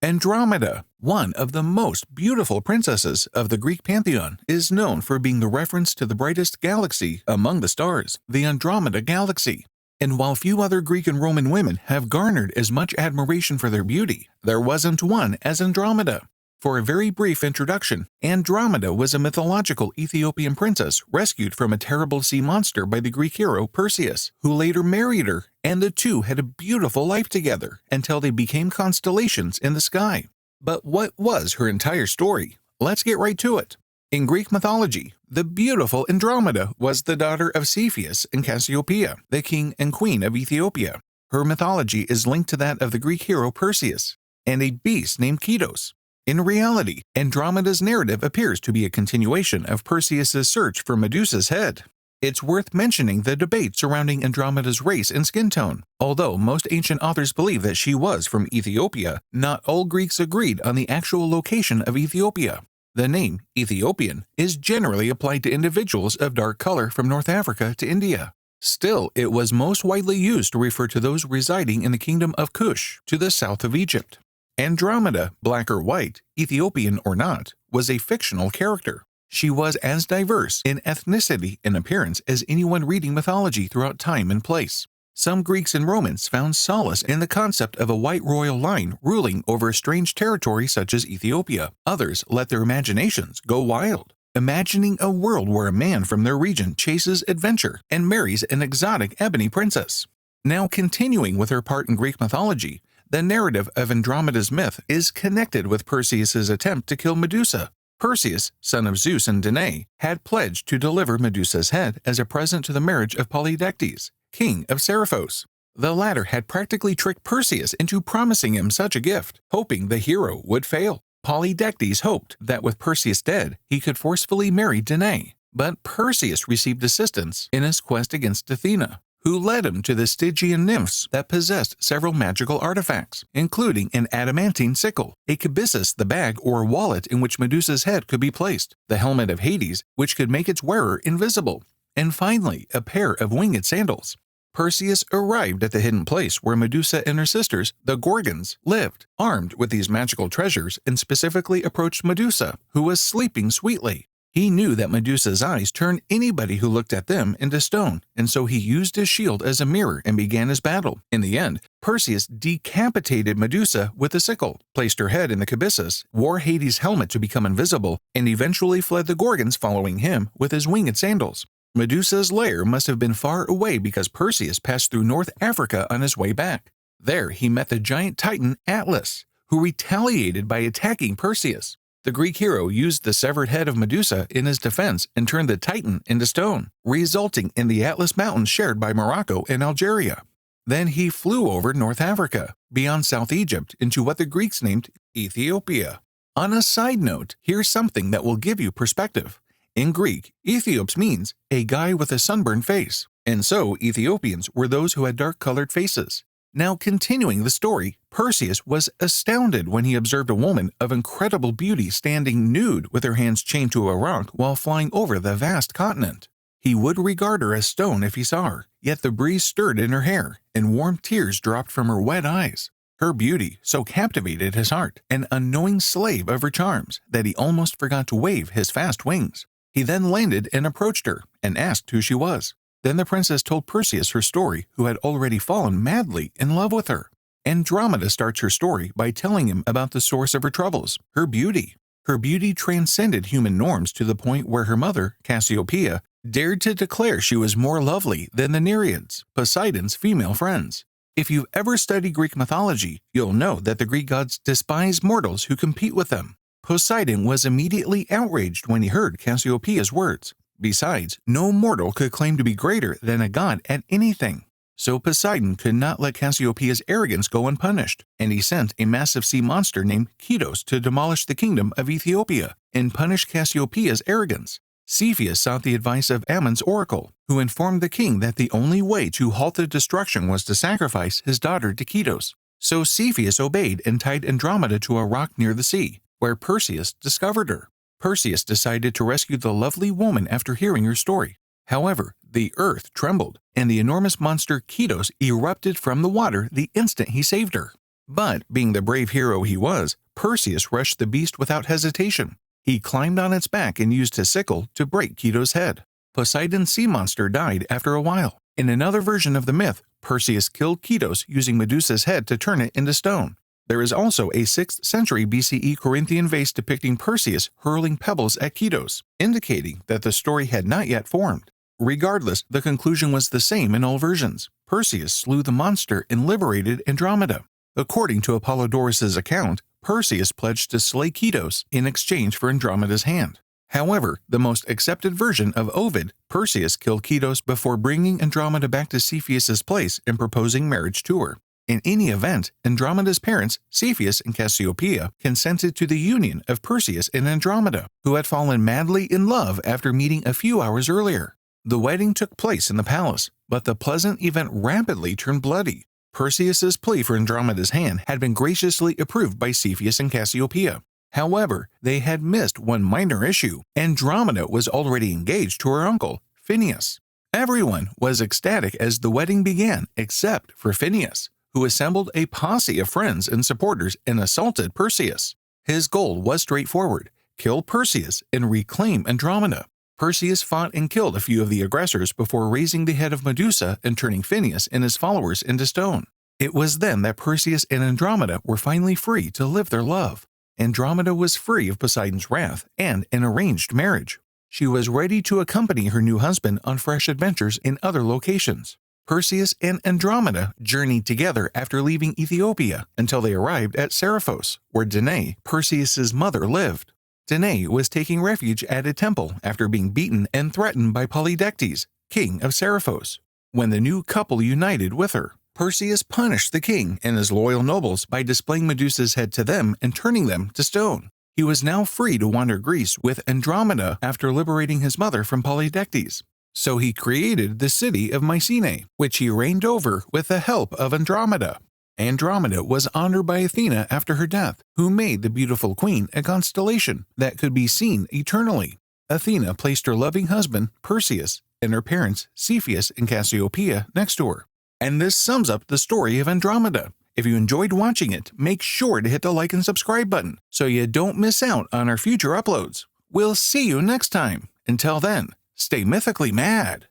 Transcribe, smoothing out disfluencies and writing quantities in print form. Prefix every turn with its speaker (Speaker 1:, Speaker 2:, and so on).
Speaker 1: Andromeda, one of the most beautiful princesses of the Greek pantheon, is known for being the reference to the brightest galaxy among the stars, the Andromeda Galaxy. And while few other Greek and Roman women have garnered as much admiration for their beauty, there wasn't one as Andromeda. For a very brief introduction, Andromeda was a mythological Ethiopian princess rescued from a terrible sea monster by the Greek hero Perseus, who later married her, and the two had a beautiful life together until they became constellations in the sky. But what was her entire story? Let's get right to it. In Greek mythology, the beautiful Andromeda was the daughter of Cepheus and Cassiopeia, the king and queen of Ethiopia. Her mythology is linked to that of the Greek hero Perseus and a beast named Kitos. In reality, Andromeda's narrative appears to be a continuation of Perseus's search for Medusa's head. It's worth mentioning the debate surrounding Andromeda's race and skin tone. Although most ancient authors believe that she was from Ethiopia, not all Greeks agreed on the actual location of Ethiopia. The name Ethiopian is generally applied to individuals of dark color from North Africa to India. Still, it was most widely used to refer to those residing in the kingdom of Kush to the south of Egypt. Andromeda, black or white, Ethiopian or not, was a fictional character. She was as diverse in ethnicity and appearance as anyone reading mythology throughout time and place. Some Greeks and Romans found solace in the concept of a white royal line ruling over a strange territory such as Ethiopia. Others let their imaginations go wild, imagining a world where a man from their region chases adventure and marries an exotic ebony princess. Now, continuing with her part in Greek mythology, the narrative of Andromeda's myth is connected with Perseus's attempt to kill Medusa. Perseus, son of Zeus and Danae, had pledged to deliver Medusa's head as a present to the marriage of Polydectes, king of Seriphos. The latter had practically tricked Perseus into promising him such a gift, hoping the hero would fail. Polydectes hoped that with Perseus dead, he could forcefully marry Danae, but Perseus received assistance in his quest against Athena, who led him to the Stygian nymphs that possessed several magical artifacts, including an adamantine sickle, a kibyssus, the bag or wallet in which Medusa's head could be placed, the helmet of Hades, which could make its wearer invisible, and finally a pair of winged sandals. Perseus arrived at the hidden place where Medusa and her sisters, the Gorgons, lived, armed with these magical treasures, and specifically approached Medusa, who was sleeping sweetly. He knew that Medusa's eyes turned anybody who looked at them into stone, and so he used his shield as a mirror and began his battle. In the end, Perseus decapitated Medusa with a sickle, placed her head in the kibyssus, wore Hades' helmet to become invisible, and eventually fled the Gorgons following him with his winged sandals. Medusa's lair must have been far away because Perseus passed through North Africa on his way back. There he met the giant titan Atlas, who retaliated by attacking Perseus. The Greek hero used the severed head of Medusa in his defense and turned the Titan into stone, resulting in the Atlas Mountains shared by Morocco and Algeria. Then he flew over North Africa, beyond South Egypt, into what the Greeks named Ethiopia. On a side note, here's something that will give you perspective. In Greek, Ethiops means a guy with a sunburned face, and so Ethiopians were those who had dark-colored faces. Now, continuing the story, Perseus was astounded when he observed a woman of incredible beauty standing nude with her hands chained to a rock while flying over the vast continent. He would regard her as stone if he saw her, yet the breeze stirred in her hair, and warm tears dropped from her wet eyes. Her beauty so captivated his heart, an unknowing slave of her charms, that he almost forgot to wave his fast wings. He then landed and approached her, and asked who she was. Then the princess told Perseus her story, who had already fallen madly in love with her. Andromeda starts her story by telling him about the source of her troubles, her beauty. Her beauty transcended human norms to the point where her mother, Cassiopeia, dared to declare she was more lovely than the Nereids, Poseidon's female friends. If you've ever studied Greek mythology, you'll know that the Greek gods despise mortals who compete with them. Poseidon was immediately outraged when he heard Cassiopeia's words. Besides, no mortal could claim to be greater than a god at anything. So Poseidon could not let Cassiopeia's arrogance go unpunished, and he sent a massive sea monster named Kitos to demolish the kingdom of Ethiopia and punish Cassiopeia's arrogance. Cepheus sought the advice of Ammon's oracle, who informed the king that the only way to halt the destruction was to sacrifice his daughter to Kitos. So Cepheus obeyed and tied Andromeda to a rock near the sea, where Perseus discovered her. Perseus decided to rescue the lovely woman after hearing her story. However, the earth trembled, and the enormous monster Kitos erupted from the water the instant he saved her. But, being the brave hero he was, Perseus rushed the beast without hesitation. He climbed on its back and used his sickle to break Keto's head. Poseidon's sea monster died after a while. In another version of the myth, Perseus killed Ketos using Medusa's head to turn it into stone. There is also a 6th century BCE Corinthian vase depicting Perseus hurling pebbles at Ketos, indicating that the story had not yet formed. Regardless, the conclusion was the same in all versions. Perseus slew the monster and liberated Andromeda. According to Apollodorus's account, Perseus pledged to slay Ketos in exchange for Andromeda's hand. However, the most accepted version of Ovid, Perseus killed Ketos before bringing Andromeda back to Cepheus's place and proposing marriage to her. In any event, Andromeda's parents, Cepheus and Cassiopeia, consented to the union of Perseus and Andromeda, who had fallen madly in love after meeting a few hours earlier. The wedding took place in the palace, but the pleasant event rapidly turned bloody. Perseus's plea for Andromeda's hand had been graciously approved by Cepheus and Cassiopeia. However, they had missed one minor issue. Andromeda was already engaged to her uncle, Phineus. Everyone was ecstatic as the wedding began except for Phineus, who assembled a posse of friends and supporters and assaulted Perseus. His goal was straightforward: kill Perseus and reclaim Andromeda. Perseus fought and killed a few of the aggressors before raising the head of Medusa and turning Phineus and his followers into stone. It was then that Perseus and Andromeda were finally free to live their love. Andromeda was free of Poseidon's wrath and an arranged marriage. She was ready to accompany her new husband on fresh adventures in other locations. Perseus and Andromeda journeyed together after leaving Ethiopia until they arrived at Seriphos, where Danae, Perseus's mother, lived. Danae was taking refuge at a temple after being beaten and threatened by Polydectes, king of Seriphos. When the new couple united with her, Perseus punished the king and his loyal nobles by displaying Medusa's head to them and turning them to stone. He was now free to wander Greece with Andromeda after liberating his mother from Polydectes. So he created the city of Mycenae, which he reigned over with the help of Andromeda. Andromeda was honored by Athena after her death, who made the beautiful queen a constellation that could be seen eternally. Athena placed her loving husband, Perseus, and her parents, Cepheus and Cassiopeia, next to her. And this sums up the story of Andromeda. If you enjoyed watching it, make sure to hit the like and subscribe button so you don't miss out on our future uploads. We'll see you next time. Until then, stay mythically mad.